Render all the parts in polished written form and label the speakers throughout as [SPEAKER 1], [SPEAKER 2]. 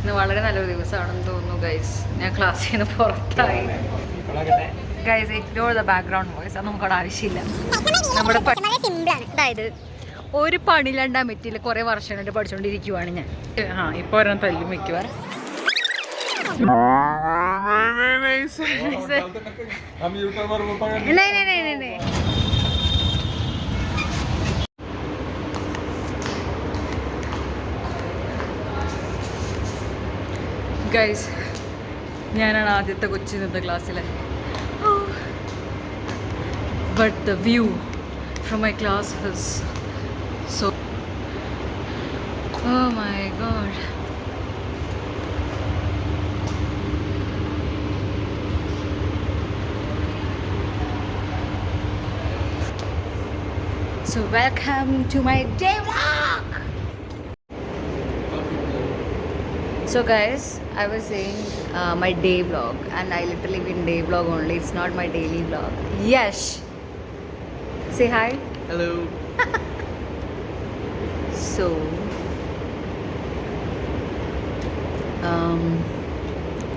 [SPEAKER 1] ഇന്ന് വളരെ നല്ലൊരു ദിവസമാണെന്ന് തോന്നുന്നു ഗൈസ്. ഞാൻ ക്ലാസ്സിൽ നിന്ന് പുറത്തായി. Guys, ignore the background voice. അത് നമുക്കവിടെ ആവശ്യമില്ല. നമ്മുടെ അതായത് ഒരു പണിയില്ലാണ്ടാൻ പറ്റില്ല. കുറേ വർഷമായിട്ട് പഠിച്ചുകൊണ്ടിരിക്കുവാണ് ഞാൻ. ഇപ്പോൾ ഒരെണ്ണം തല്ലും വയ്ക്കുവാൻ. ഗൈസ്, ഞാനാണ് ആദ്യത്തെ കൊച്ചി ഇന്നത്തെ ക്ലാസ്സിലെ. But the view from my class is so, oh my God. So welcome to my day vlog. So guys, I was saying my day vlog, and I literally been day vlog only. It's not my daily vlog. Yes. Say hi.
[SPEAKER 2] Hello.
[SPEAKER 1] So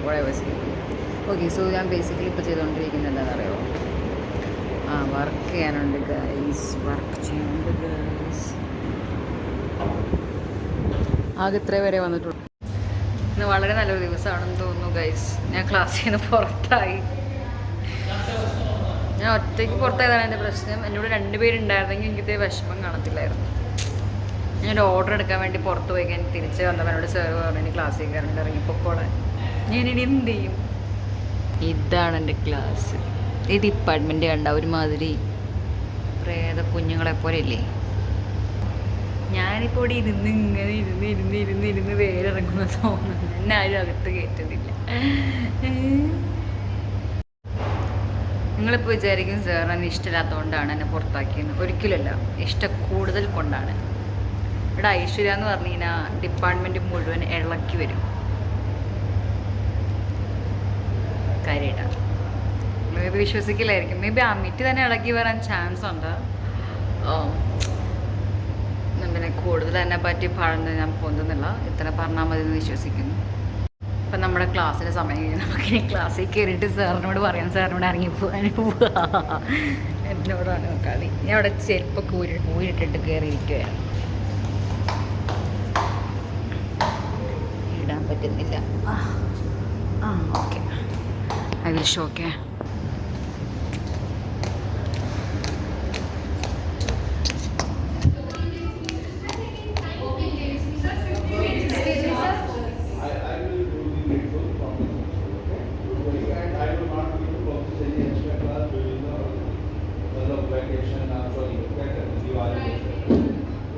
[SPEAKER 1] what I was saying. Okay, so I'm basically ഇപ്പോൾ ചെയ്തുകൊണ്ടിരിക്കുന്നത് എന്താണെന്ന് അറിയോ? Work ചെയ്യാനുണ്ട് guys. Work ചെയ്യാനുണ്ട് guys. ആകെ ഇത്രേ വരെ വന്നിട്ടുള്ളൂ. ഇന്ന് വളരെ നല്ലൊരു ദിവസമാണെന്ന് തോന്നുന്നു ഗൈസ്. ഞാൻ ക്ലാസ്സിൽ നിന്ന് പുറത്തായി. ഞാൻ ഒറ്റയ്ക്ക് പുറത്തായതാണ് എൻ്റെ പ്രശ്നം. എന്നോട് 2 പേരുണ്ടായിരുന്നെങ്കിൽ എനിക്കിത് വിഷമം കാണത്തില്ലായിരുന്നു. ഞാനൊരു ഓർഡർ എടുക്കാൻ വേണ്ടി പുറത്ത് പോയി കഴിഞ്ഞ് തിരിച്ച് വന്നപ്പോൾ എന്നോട് സാർ പറഞ്ഞു ക്ലാസ്സിൽ കയറിട്ട് ഇറങ്ങിപ്പോക്കോളാൻ. ഞാനിനി എന്ത് ചെയ്യും? ഇതാണ് എൻ്റെ ക്ലാസ്. ഈ ഡിപ്പാർട്ട്മെൻറ്റ് കണ്ട ഒരുമാതിരി പ്രേത കുഞ്ഞുങ്ങളെപ്പോലെ ഇല്ലേ? ഞാനിപ്പോൾ ഇവിടെ ഇങ്ങനെ ഇരുന്ന് വേരിറങ്ങുന്ന തോന്നുന്നു. എന്നെ ആരും അകത്ത് കയറ്റുന്നില്ല. നിങ്ങളിപ്പോൾ വിചാരിക്കും സാർ എന്നെ ഇഷ്ടമില്ലാത്തതുകൊണ്ടാണ് എന്നെ പുറത്താക്കിയെന്ന്. ഒരിക്കലുമല്ല, കൂടുതൽ കൊണ്ടാണ്. ഇവിടെ ഐശ്വര്യ എന്ന് പറഞ്ഞു കഴിഞ്ഞാൽ ഡിപ്പാർട്ട്മെൻറ്റ് മുഴുവൻ ഇളക്കി വരും. കാര്യമായിട്ടാണ്. മേ ബി വിശ്വസിക്കില്ലായിരിക്കും. മേ ബി അമിറ്റ് തന്നെ ഇളക്കി വരാൻ ചാൻസ് ഉണ്ട്. പിന്നെ കൂടുതൽ എന്നെ പറ്റി പറഞ്ഞ് ഞാൻ പൊന്തുന്നില്ല. ഇത്ര പറഞ്ഞാൽ മതി എന്ന് വിശ്വസിക്കുന്നു. ഇപ്പം നമ്മുടെ ക്ലാസ്സിൻ്റെ സമയം കഴിഞ്ഞ് നമുക്കിനി ക്ലാസ്സിൽ കയറിയിട്ട് സാറിനോട് പറയാം, സാറിനോട് ഇറങ്ങിപ്പോവാൻ എന്നോടാണ് കളി. ഞാൻ അവിടെ ചെരുപ്പൊക്കെ ഊരിട്ടിട്ട് കയറിയിരിക്കുകയാണ്. ഇടാൻ പറ്റുന്നില്ല. Okay, I will show. Okay,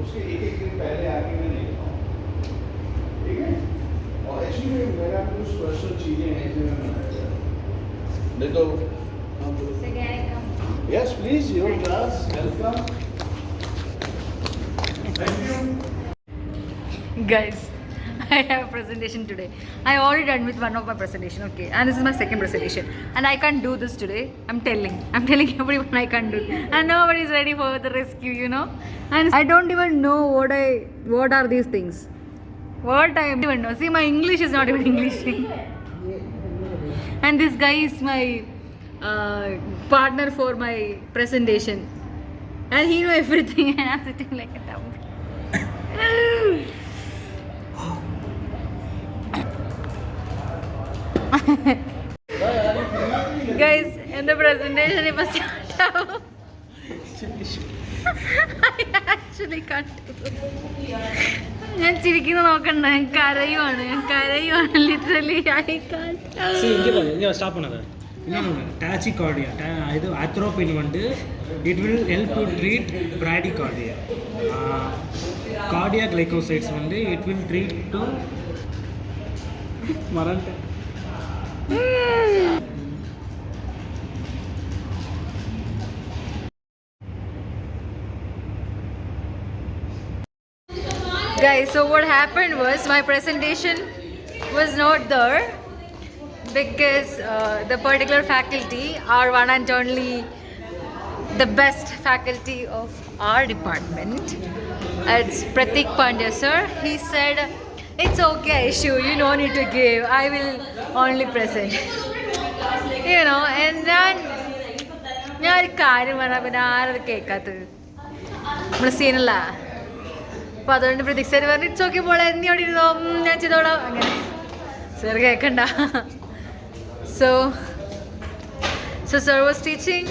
[SPEAKER 2] उसके एक दिन पहले आके मैं नहीं बताऊँ, ठीक है? और एक्चुअली मेरा कुछ पर्सनल चीज़ें हैं जो मैं नहीं तो yes please your class welcome. Thank you.
[SPEAKER 1] Guys, I have a presentation today. I already done with one of my presentation, okay, and this is my second presentation, and I can't do this today. I'm telling everyone I can't do, and nobody is ready for the rescue, you know. And I don't even know what are these things. What I don't even know. See, my English is not even English. And this guy is my partner for my presentation, and he know everything, and I'm sitting like a dumb. Guys, എൻ്റെ presentation ഇപ്പോൾ സ്റ്റാർട്ടാവും. ഞാൻ ചിരിക്കുന്ന നോക്കണ്ട, ഞാൻ കരയുവാണ് literally.
[SPEAKER 3] Stop பண்ணாத. இன்னொன்று டாச்சிகார்டியா, இது atropine வந்து it will help to treat bradycardia. Cardiac glycosides வந்து இட் வில் ட்ரீட் டு மறந்துட்டேன்.
[SPEAKER 1] Guys, so what happened was my presentation was not there because the particular faculty are one and only the best faculty of our department. It's Pratik Pandya sir. He said It's okay, Aishu. You no need to give. I will only present. You know, and ഞാൻ ഒരു കാര്യം പറഞ്ഞാൽ പിന്നെ ആരത് കേൾക്കാത്തത് നമ്മൾ സീനല്ല. അപ്പം അതുകൊണ്ട് പ്രതീക്ഷ പറഞ്ഞു ഇറ്റ്സ് ഓക്കെ പോലെ എന്നോട് ഇരുന്നോ ഞാൻ ചെയ്തോളാം അങ്ങനെ. സർ കേൾക്കണ്ട. So sir was teaching.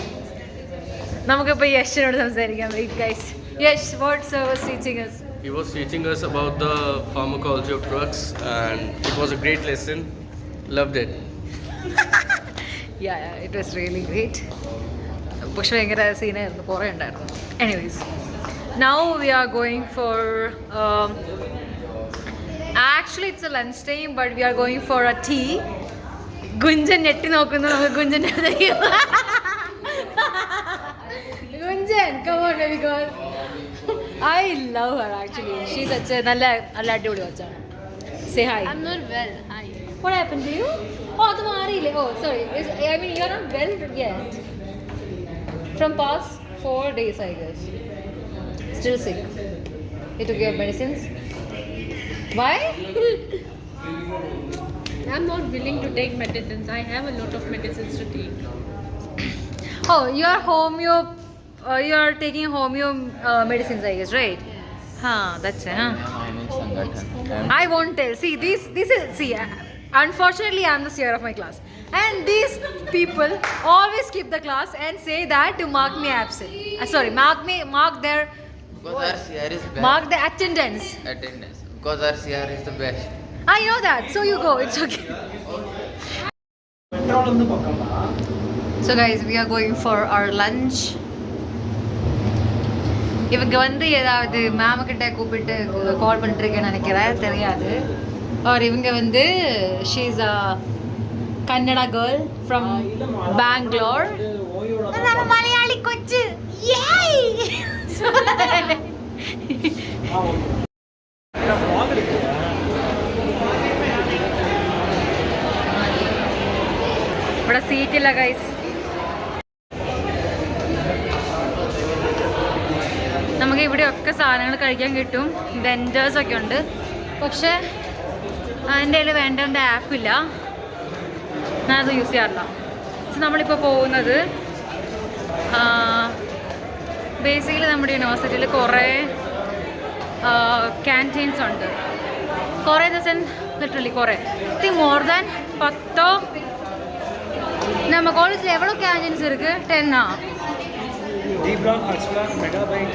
[SPEAKER 1] നമുക്കിപ്പോൾ യശിനോട് സംസാരിക്കാം. Wait guys. Yash, what sir was teaching us?
[SPEAKER 4] He was teaching us about the pharmacology of drugs, and it was a great lesson. Loved it.
[SPEAKER 1] Yeah, it was really great. പക്ഷെ ഭയങ്കര സീനായിരുന്നു, കുറേ ഉണ്ടായിരുന്നു. Anyways, now we are going for actually it's a lunch time, but we are going for a tea. Gunjan ഞെട്ടി നോക്കുന്നു. നമുക്ക് ഗുഞ്ചൻ്റെ Gunjan, come on baby girl. I love her actually. She's such a നല്ല അടിപൊളി കൊച്ചാണ്. Say hi.
[SPEAKER 5] I'm not well. Hi.
[SPEAKER 1] What happened to you? Oh, അത് മാറിയില്ലേ? Oh, sorry. I mean, you're not well yet. From past 4 days, I guess. Still sick. You took your medicines? Why?
[SPEAKER 5] I'm not willing to take medicines. I have a lot of medicines to take.
[SPEAKER 1] Oh, you are taking homeo medicines, I guess, right? Huh, that's it, huh? I won't tell. See, this is, see, unfortunately, I'm the seer of my class. And these people always skip the class and say that to mark me absent. Sorry, mark their
[SPEAKER 6] Because our CR is best.
[SPEAKER 1] mark the attendance.
[SPEAKER 6] Attendance. Because our CR is the best.
[SPEAKER 1] I know that, so you go. It's okay. So guys, we are going for our lunch. இவங்க வந்து ஏதாவது மேமக்கிட்ட கூப்பிட்டு கால் பண்ணிருக்கேன்னு நினைக்கிறேன், தெரியாது. और இவங்க வந்து she is a Kannada girl from Bangalore. நம்ம மலையாளி கொச்சு. Yay! ഇവിടെ സീറ്റില്ല ഗൈസ്. നമുക്ക് ഇവിടെയൊക്കെ സാധനങ്ങൾ കഴിക്കാൻ കിട്ടും, വെൻഡേഴ്സൊക്കെ ഉണ്ട്. പക്ഷേ എൻ്റെ കയ്യിൽ വെൻഡറിൻ്റെ ആപ്പില്ല, ഞാനത് യൂസ് ചെയ്യാറില്ല. പക്ഷെ നമ്മളിപ്പോൾ പോകുന്നത് ബേസിക്കലി നമ്മുടെ യൂണിവേഴ്സിറ്റിയിൽ കുറേ ക്യാൻറ്റീൻസ് ഉണ്ട്. കുറേ ദിവസം ലിറ്ററലി കുറേ, മോർ ദാൻ 10. நம்ம காலேஜில் எவ்வளோ கேன்டீன்ஸ் இருக்குது? 10
[SPEAKER 3] D block, H block, Mega Bank,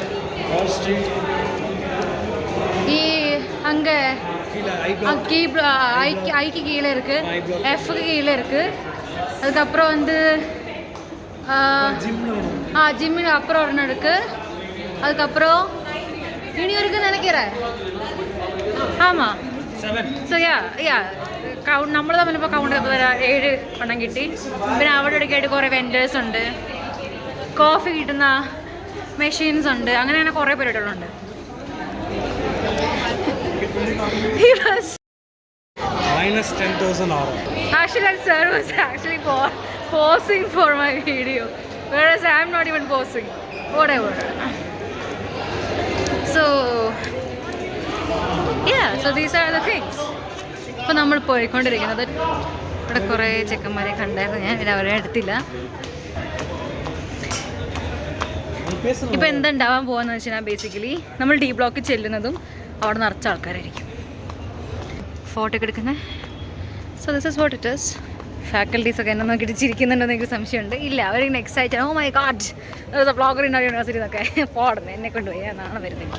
[SPEAKER 3] Wall Street.
[SPEAKER 1] அங்கே
[SPEAKER 3] கீழே
[SPEAKER 1] ஐக்கு கீழே இருக்குது, எஃப்க்கு கீழே இருக்குது. அதுக்கப்புறம் வந்து ஜிம்மில் அப்புறம் ஒன்று இருக்குது. அதுக்கப்புறம் இனி இருக்குன்னு நினைக்கிறேன். ஆமாம். സോ നമ്മൾ തമ്മിലിപ്പോൾ കൗണ്ട് ചെയ്തപ്പോൾ 7 എണ്ണം കിട്ടി. പിന്നെ അവിടെ ഇടയ്ക്കായിട്ട് കുറേ വെൻഡേഴ്സ് ഉണ്ട്, കോഫി കിട്ടുന്ന മെഷീൻസ് ഉണ്ട്, അങ്ങനെ കുറേ പരിപാടികളുണ്ട്.
[SPEAKER 3] minus 10,000 hour.
[SPEAKER 1] Actually, that sir was actually posing for my video, whereas I'm not even posing. Whatever. So yeah, so these are the things. ഇപ്പോൾ നമ്മൾ പോയിക്കൊണ്ടിരിക്കുന്നത്, ഇവിടെ കുറേ ചെക്കന്മാരെ കണ്ടായിരുന്നു ഞാൻ, പിന്നെ അവരെ എടുത്തില്ല. ഇപ്പോൾ എന്തുണ്ടാവാൻ പോകുന്നത് വെച്ച് കഴിഞ്ഞാൽ ബേസിക്കലി നമ്മൾ ഡി ബ്ലോക്ക് ചെല്ലുന്നതും അവിടെ നിറച്ച ആൾക്കാരായിരിക്കും ഫോട്ടോ ഒക്കെ എടുക്കുന്നത്. So this is what it is. ഫാക്കൽറ്റീസൊക്കെ എന്നെ നോക്കിയിട്ട് ചിരിക്കുന്നുണ്ടെന്ന് എനിക്ക് സംശയമുണ്ട്. ഇല്ല, അവരിങ്ങനെ excited, oh my god blogger in university എന്നൊക്കെ പോടുന്നത് എന്നെ കൊണ്ടുപോയി എന്നാണ് വരുന്നത്.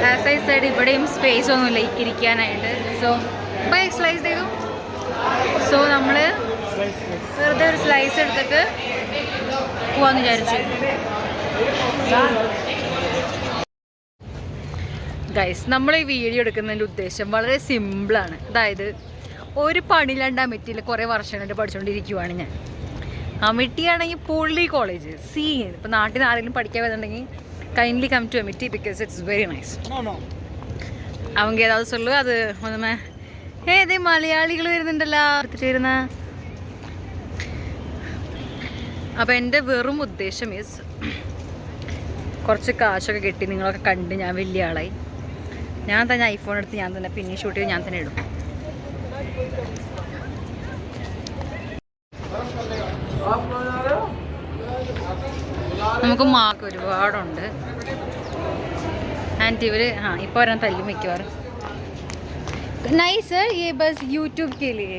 [SPEAKER 1] ആസ് ഐ സൈഡ് ഇവിടെയും സ്പേസ് ഒന്നുമില്ല ഇരിക്കാനായിട്ട്. സോ ഇപ്പോൾ സ്ലൈസ് ചെയ്തു. സോ നമ്മൾ വെറുതെ ഒരു സ്ലൈസ് എടുത്തിട്ട് പോവാന്ന് വിചാരിച്ചു. ഗൈസ്, നമ്മൾ ഈ വീഡിയോ എടുക്കുന്നതിൻ്റെ ഉദ്ദേശം വളരെ സിമ്പിളാണ്. അതായത് ഒരു പണിയില്ലാണ്ട് അമിറ്റിയിൽ കുറേ വർഷമായിട്ട് പഠിച്ചുകൊണ്ടിരിക്കുവാണ് ഞാൻ. അമിറ്റിയാണെങ്കിൽ പുള്ളി കോളേജ് സീൻ. ഇപ്പോൾ നാട്ടിൽ നിന്ന് ആരെങ്കിലും പഠിക്കാൻ വരുന്നുണ്ടെങ്കിൽ kindly come to Amity because it's very nice. அவங்க ஏதாவது சொல்லு, அது ஒன்றுமே ഏതേ മലയാളികൾ വരുന്നുണ്ടല്ലോ എടുത്തിട്ട് വരുന്ന. അപ്പോൾ എൻ്റെ വെറും ഉദ്ദേശം ഈസ് കുറച്ച് കാശൊക്കെ കിട്ടി, നിങ്ങളൊക്കെ കണ്ട് ഞാൻ വലിയ ആളായി. ഞാൻ തന്നെ ഐഫോൺ എടുത്ത് ഞാൻ തന്നെ പിന്നെ ഷൂട്ട് ചെയ്ത് ഞാൻ തന്നെ ഇടും. നമുക്ക് മാർക്ക് ഒരുപാടുണ്ട്. ആൻഡ് ഇവർ ഇപ്പോൾ വരാൻ തല്ലും മിക്കവാറും. नहीं सर ये बस यूट्यूब के लिए.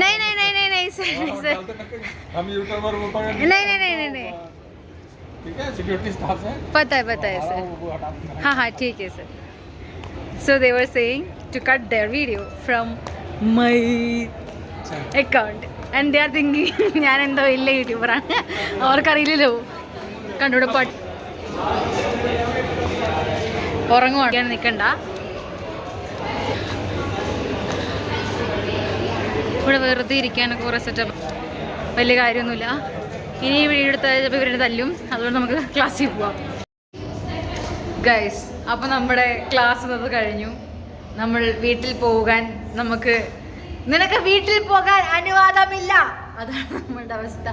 [SPEAKER 1] नहीं नहीं नहीं नहीं नहीं सर सर
[SPEAKER 2] हम यूट्यूबर
[SPEAKER 1] नहीं नहीं नहीं नहीं नहीं
[SPEAKER 2] ठीक है, सिक्योरिटी स्टाफ है,
[SPEAKER 1] पता है सर. हाँ हाँ ठीक है sir. So they were saying to cut their video from my account and they are thinking ഞാൻ എന്തോ ഇല്ല യൂട്യൂബറാണ്, അവർക്കറിയില്ലല്ലോ. കണ്ടൂടെ പാട്ട് ഉറങ്ങുവാണ്, നിൽക്കണ്ട. ഇവിടെ വെറുതെ ഇരിക്കാനൊക്കെ കുറേ സെറ്റപ്പ്, വലിയ കാര്യമൊന്നുമില്ല. ഇനി വീഡിയോ എടുത്താൽ ചിലപ്പോൾ ഇവരുടെ തല്ലും, അതുകൊണ്ട് നമുക്ക് ക്ലാസ്സിൽ പോവാം. ഗൈസ്, അപ്പോൾ നമ്മുടെ ക്ലാസ് എന്നത് കഴിഞ്ഞു. നമ്മൾ വീട്ടിൽ പോകാൻ നമുക്ക്, നിനക്ക് വീട്ടിൽ പോകാൻ അനുവാദമില്ല, അതാണ് നമ്മളുടെ അവസ്ഥ.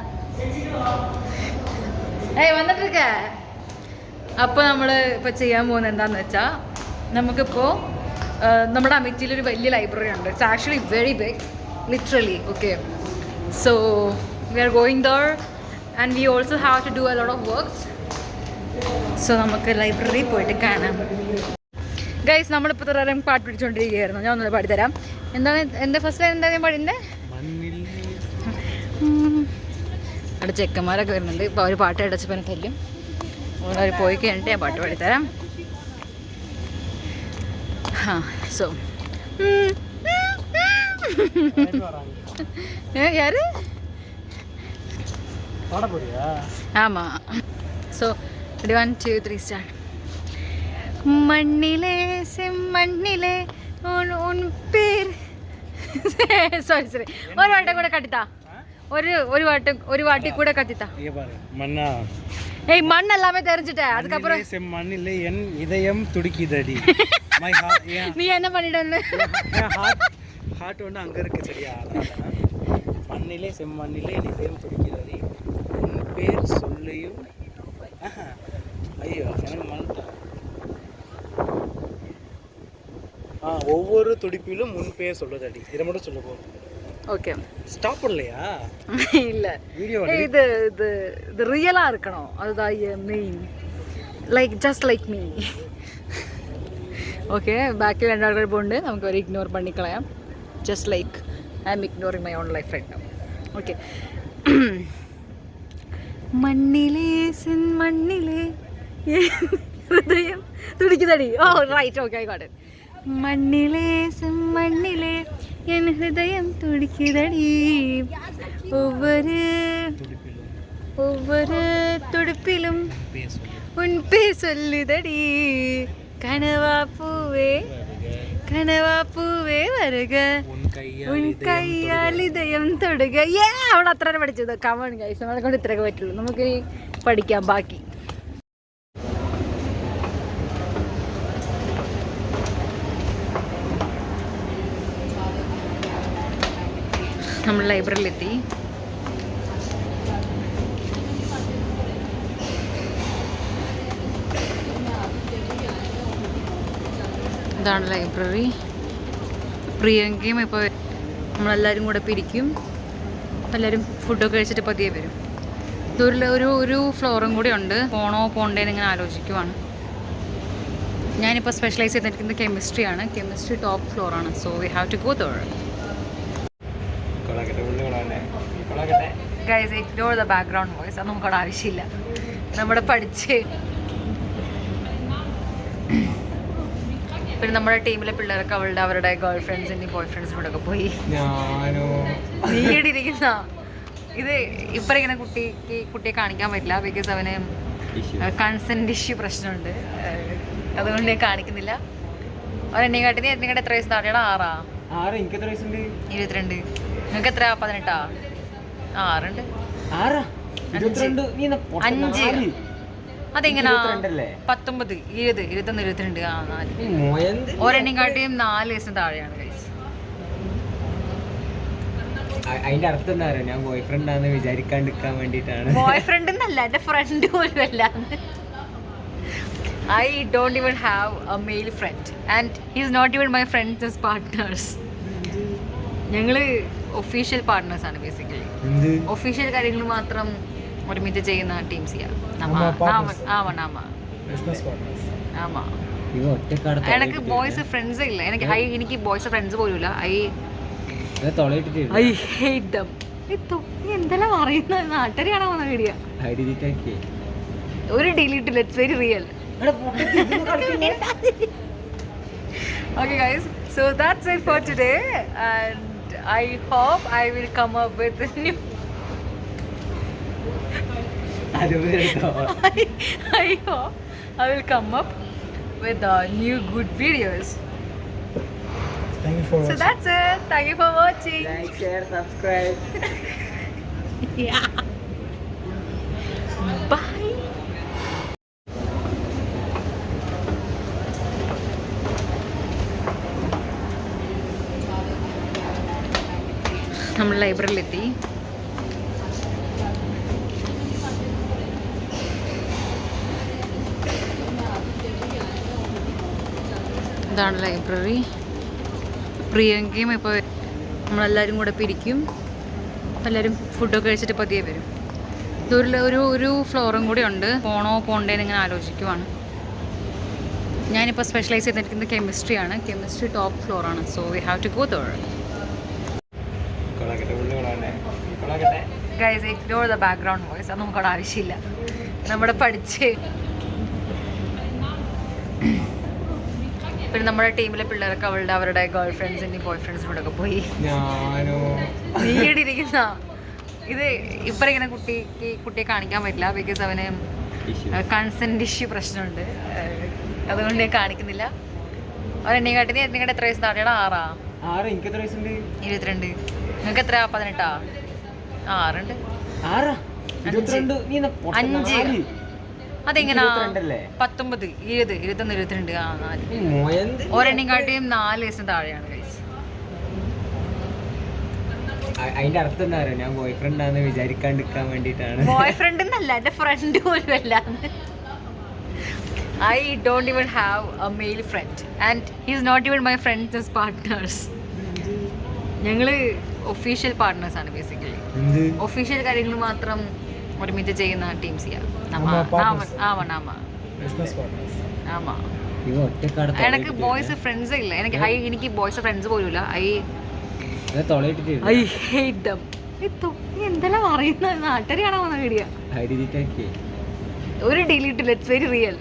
[SPEAKER 1] വന്നിട്ടിരിക്ക. അപ്പോൾ നമ്മൾ ഇപ്പോൾ ചെയ്യാൻ പോകുന്നത് എന്താണെന്ന് വെച്ചാൽ, നമുക്കിപ്പോൾ നമ്മുടെ അമിറ്റിയിലൊരു വലിയ ലൈബ്രറി ഉണ്ട്. It's actually very big, literally. Okay, so we are going there and we also have to do a lot of works. So നമുക്ക് ലൈബ്രറിയിൽ പോയിട്ട് കാണാം. ഗൈസ്, നമ്മളിപ്പോൾ തരാൻ പാട്ട് പിടിച്ചുകൊണ്ടിരിക്കുകയായിരുന്നു. ഞാൻ ഒന്നുകൂടെ പാടിത്തരാം. എന്താണ് എൻ്റെ ഫസ്റ്റ് ലൈൻ? എന്താ ഞാൻ പാടിൻ്റെ? അവിടെ ചെക്കന്മാരൊക്കെ വരുന്നുണ്ട്. ഇപ്പോൾ അവർ പാട്ട് അടച്ചപ്പോൾ തല്ലും. അവർ പോയി കഴിഞ്ഞിട്ട് ഞാൻ പാട്ട് പാടിത്തരാം. സോ யாரு? ஆமாம். So 1 2 3 start. മണ്ണിലെ സെമ്മണ്ണിലെ ഉൻ പേര്. സോറി ഒരു വാട്ടം കൂടെ കട്ടിത്താ. ഒരു വാട്ടി കൂടെ കത്തിത്താ. ஏய் மண் எல்லாமே தெரிஞ்சிட்டேன். அதுக்கப்புறம்
[SPEAKER 3] மண்ணிலே என் இதயம் துடிக்குதடி.
[SPEAKER 1] நீ என்ன பண்ணிடன்னு
[SPEAKER 3] ஹார்ட் ஒன்று அங்கே இருக்கு, சரியா? மண்ணிலே செம்மண்ணிலே என் இதயம் துடிக்குதடி, உன் பேர் சொல்லியும். ஐயோ, எனக்கு மறந்துட்டேன். ஒவ்வொரு துடிப்பிலும் உன் பேர் சொல்லுதடி. இதை மட்டும் சொல்ல போதும்.
[SPEAKER 1] ஓகே,
[SPEAKER 3] ஸ்டாப் பண்ணலையா?
[SPEAKER 1] இல்லை,
[SPEAKER 3] வீடியோ
[SPEAKER 1] இது இது இது ரியலாக இருக்கணும். அதுதான் main. Like just like me. Okay, ബാക്കിൽ രണ്ടാൾക്കാർ പോകുന്നുണ്ട്. നമുക്ക് ഒരു ഇഗ്നോർ പണിക്കളയാം. Just like I am ignoring my own life right now. Okay, മണ്ണിലെ മണ്ണിലെ ഹൃദയം തുടിക്കുന്നടി. Oh right, okay, I got it. മണ്ണിലെ മണ്ണിലെ എൻ ഹൃദയം തുടിക്കുതടി, ஒவ்வொரு துடிப்பிலும் உன் பேர் சொல்லுதடி, கனவா பூவே வருக, ഉൻ കയ്യാൽ ഇതയം തൊടുക. അവിടെ അത്ര പഠിച്ചത്. കമൺ ഗൈസ്, നമ്മളെ കൊണ്ട് ഇത്രയൊക്കെ പറ്റുള്ളൂ. നമുക്കിനി പഠിക്കാം ബാക്കി. നമ്മൾ ലൈബ്രറിയിലെത്തി. ഇതാണ് ലൈബ്രറി. പ്രിയങ്കയും ഇപ്പോൾ നമ്മളെല്ലാവരും കൂടെ പിരിക്കും. എല്ലാവരും ഫുഡൊക്കെ കഴിച്ചിട്ട് പതിയെ വരും. ഒരു ഫ്ലോറും കൂടി ഉണ്ട്. പോണോ പോണ്ടേന്ന് ഇങ്ങനെ ആലോചിക്കുവാണ്. ഞാനിപ്പോൾ സ്പെഷ്യലൈസ് ചെയ്തിരിക്കുന്നത് കെമിസ്ട്രിയാണ്. കെമിസ്ട്രി ടോപ്പ് ഫ്ലോറാണ്. So we have to go there. Guys, ignore the background voice. അത് നമുക്കവിടെ ആവശ്യമില്ല. നമ്മുടെ പഠിച്ച് പിന്നെ നമ്മുടെ ടീമിലെ പിള്ളേരൊക്കെ അവരുടെ ഗേൾ ഫ്രണ്ട്സിൻ്റെയും ബോയ് ഫ്രണ്ട്സിനോട് ഒക്കെ പോയി. നീടിയിരിക്കുന്ന ഇത് ഇപ്പം ഇങ്ങനെ കുട്ടിയെ കാണിക്കാൻ പറ്റില്ല. ബിക്കോസ് അവന് കൺസെൻറ്റ് ഇഷ്യൂ പ്രശ്നമുണ്ട്. അതുകൊണ്ട് ഞാൻ കാണിക്കുന്നില്ല. അവരെന്നെ കാട്ടി. എന്നെ എത്ര വയസ്സ് താഴെയാണ്?
[SPEAKER 3] 6. എനിക്ക് എത്ര വയസ്സുണ്ട്?
[SPEAKER 1] 22. നിങ്ങൾക്ക് എത്ര? 18. 6 ഉണ്ട്. 5. അതെങ്ങനാ? 19, 20, 21, 22. 4. ഒരെണ്ണം കാട്ടിയും 4 വയസ്സിന് താഴെയാണ് ഗൈസ്.
[SPEAKER 3] അതിന്റെ അർത്ഥം എന്താ പറയുക, ഞാൻ ബോയ് ഫ്രണ്ട് ആണെന്ന് വിചാരിക്കാണ്ടിരിക്കാൻ വേണ്ടിയിട്ടാണ്.
[SPEAKER 1] ബോയ് ഫ്രണ്ട് എന്നല്ല, എൻ്റെ ഫ്രണ്ട് പോലും അല്ല. I don't even have a male friend and he's not even my friends as partners. ഞങ്ങള് ഒഫീഷ്യൽ പാർട്ട്നേഴ്സ് ആണ് ബേസിക്കലി. ഒഫീഷ്യൽ കാര്യങ്ങൾ മാത്രം ഒരുമിച്ച് ചെയ്യുന്ന ടീംസ് എനിക്ക് ബോയ്സ് ഫ്രണ്ട്സ് ഇല്ല. എനിക്ക് ബോയ്സ് ഫ്രണ്ട്സ് പോലും ഇല്ല. I hate them. എന്തെല്ലാം പറയുന്ന നാട്ടുകാരാണോ വന്ന വീഡിയോ? ഒരു ഡിലീറ്റ് ഇല്ല, it's very real. Okay guys, so that's it for today and I hope I will come up with a new I hope I will come up with new good videos.
[SPEAKER 3] Thank you for
[SPEAKER 1] So that's it. Thank you for watching.
[SPEAKER 3] Like, share, subscribe.
[SPEAKER 1] Yeah. Bye. നമ്മൾ ലൈബ്രറിയിലെത്തി. ഇതാണ് library. പ്രിയങ്കയും ഇപ്പോൾ നമ്മളെല്ലാവരും കൂടെ പിരിക്കും. എല്ലാവരും ഫുഡൊക്കെ കഴിച്ചിട്ട് പതിയെ വരും. ഒരു ഫ്ലോറും കൂടി ഉണ്ട്. പോണോ പോണ്ടേന്ന് ഇങ്ങനെ ആലോചിക്കുവാണ്. ഞാനിപ്പോൾ സ്പെഷ്യലൈസ് ചെയ്തിരിക്കുന്നത് കെമിസ്ട്രിയാണ്. കെമിസ്ട്രി ടോപ്പ് ഫ്ലോറാണ്. So we have to go there. Guys ignore the background voice. അത് നമുക്കവിടെ ആവശ്യമില്ല. നമ്മുടെ പഠിച്ച് പിന്നെ നമ്മുടെ ടീമിലെ പിള്ളേരൊക്കെ അവരുടെ ഗേൾ ഫ്രണ്ട്സിൻ്റെയും ബോയ് ഫ്രണ്ട്സിനോട് ഒക്കെ പോയി. നീടിയിരിക്കുന്ന ഇത് ഇപ്പം ഇങ്ങനെ കുട്ടിയെ കാണിക്കാൻ പറ്റില്ല. ബിക്കോസ് അവന് കൺസെൻറ്റ് ഇഷ്യൂ പ്രശ്നമുണ്ട്. അതുകൊണ്ട് ഞാൻ കാണിക്കുന്നില്ല. എന്നെക്കാട്ടി എത്ര വയസ്സ് താഴെയാണ്?
[SPEAKER 3] 6. എനിക്ക് എത്ര വയസ്സുണ്ട്?
[SPEAKER 1] 22. നിങ്ങൾക്ക് എത്ര? 18. 6 ഉണ്ട്. 5. അതെങ്ങനാ? 19, 20, 21, 22. 4. ഒരെണ്ണിക്കാട്ടിയും 4 വയസ്സിന് താഴെയാണ് ഗൈസ്.
[SPEAKER 3] അതിന്റെ അർത്ഥം എന്താ പറയുക, ഞാൻ ബോയ് ഫ്രണ്ട് ആണെന്ന് വിചാരിക്കാണ്ടിരിക്കാൻ വേണ്ടിയിട്ടാണ്.
[SPEAKER 1] ബോയ് ഫ്രണ്ട് എന്നല്ല, എൻ്റെ ഫ്രണ്ട് പോലും അല്ല. I don't even have a male friend and he's not even my friends as partners. ഞങ്ങള് ഒഫീഷ്യൽ പാർട്ട്നേഴ്സ് ആണ് ബേസിക്കലി. ഒഫീഷ്യൽ കാര്യങ്ങൾ മാത്രം ഒരുമിച്ച് ചെയ്യുന്ന ടീംസ്. എനിക്ക് ബോയ്സ് ഫ്രണ്ട്സ് ഇല്ല. എനിക്ക് ബോയ്സ് ഫ്രണ്ട്സ് പോലും ഇല്ല. I hate them. എന്തെല്ലാം പറയുന്ന നാട്ടുകാരാണോ വന്ന വീഡിയോ? ഒരു ഡിലീറ്റ് ഇല്ല, it's very real.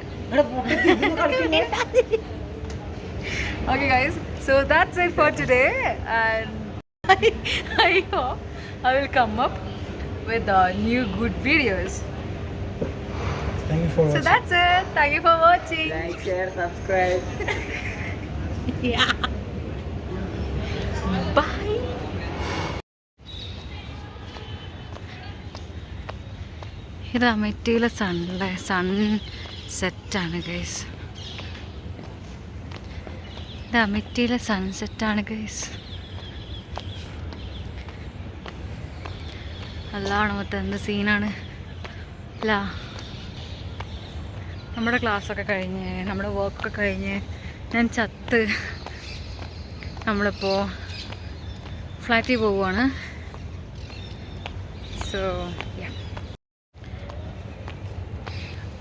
[SPEAKER 1] Okay guys, so that's it for today and I hope I will come up with new good videos.
[SPEAKER 3] Thank you for
[SPEAKER 1] So that's it. Thank you for watching.
[SPEAKER 3] Like, share, subscribe.
[SPEAKER 1] Yeah. Bye. ഇത് അമേറ്റിയിലെ സൺസെറ്റാണ് guys. ഇത് അമേറ്റിയിലെ സൺസെറ്റാണ് guys. അല്ലാണ് മൊത്തം എന്ത് സീനാണ് അല്ല. നമ്മുടെ ക്ലാസ്സൊക്കെ കഴിഞ്ഞ് നമ്മുടെ വർക്കൊക്കെ കഴിഞ്ഞ് ഞാൻ ചത്ത് നമ്മളിപ്പോൾ ഫ്ലാറ്റിൽ പോവുകയാണ്. സോ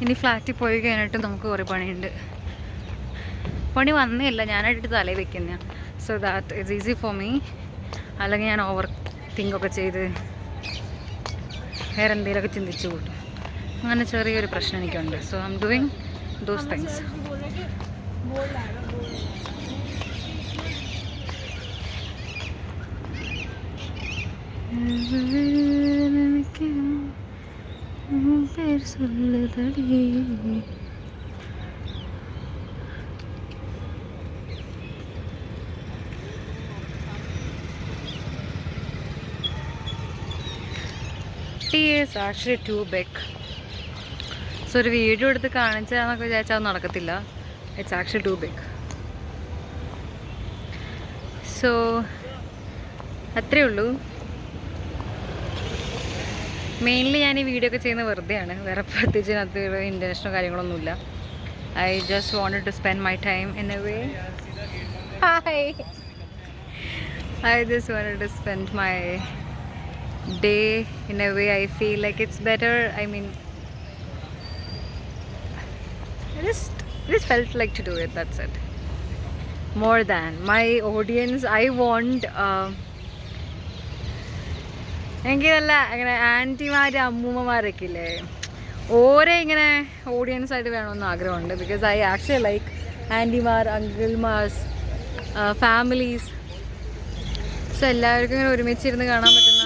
[SPEAKER 1] ഇനി ഫ്ലാറ്റിൽ പോയി കഴിഞ്ഞിട്ട് നമുക്ക് കുറേ പണിയുണ്ട്. പണി വന്നില്ല, ഞാനായിട്ട് തലയിൽ വെക്കുന്ന. So that it's easy for me. അല്ലെങ്കിൽ ഞാൻ ഓവർ തിങ്കൊക്കെ ചെയ്ത് വേറെ എന്തെങ്കിലുമൊക്കെ ചിന്തിച്ചു കൂട്ടും. അങ്ങനെ ചെറിയൊരു പ്രശ്നം എനിക്കുണ്ട്. So I'm doing those things. பேர் சொல்லுதடி is actually too big. So ഒരു വീഡിയോ എടുത്ത് കാണിച്ചാന്നൊക്കെ വിചാരിച്ചാൽ അത് നടക്കത്തില്ല. It's actually too big. So അത്രയേ ഉള്ളൂ. മെയിൻലി ഞാൻ ഈ വീഡിയോ ഒക്കെ ചെയ്യുന്നത് വെറുതെയാണ്, വേറെ പ്രത്യേകിച്ച് അതിനകത്ത് ഇൻറ്റൻഷനോ കാര്യങ്ങളൊന്നുമില്ല. I just wanted to spend my time in a way. Hi. I just wanted to spend my day in a way I feel like it's better. I mean, I just felt like to do it. That's it. More than my audience, I want. എനിക്ക് നല്ല അങ്ങനെ ആൻറ്റിമാർ അമ്മൂമ്മമാരൊക്കെ ഇല്ലേ, ഓരോ ഇങ്ങനെ audience ആയിട്ട് വേണമെന്ന് ആഗ്രഹമുണ്ട്. Because I actually like ആൻറ്റിമാർ, അങ്കിൾമാർസ്, ഫാമിലീസ്. സോ എല്ലാവർക്കും ഇങ്ങനെ ഒരുമിച്ചിരുന്ന് കാണാൻ പറ്റുന്ന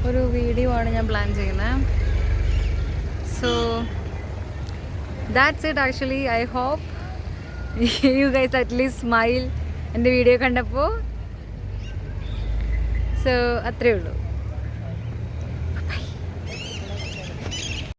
[SPEAKER 1] ഒരു വീഡിയോ ആണ് ഞാൻ പ്ലാൻ ചെയ്യുന്നത്. So that's it actually. I hope you guys at least smile എൻ്റെ വീഡിയോ കണ്ടപ്പോൾ. സോ അത്രയേ ഉള്ളൂ.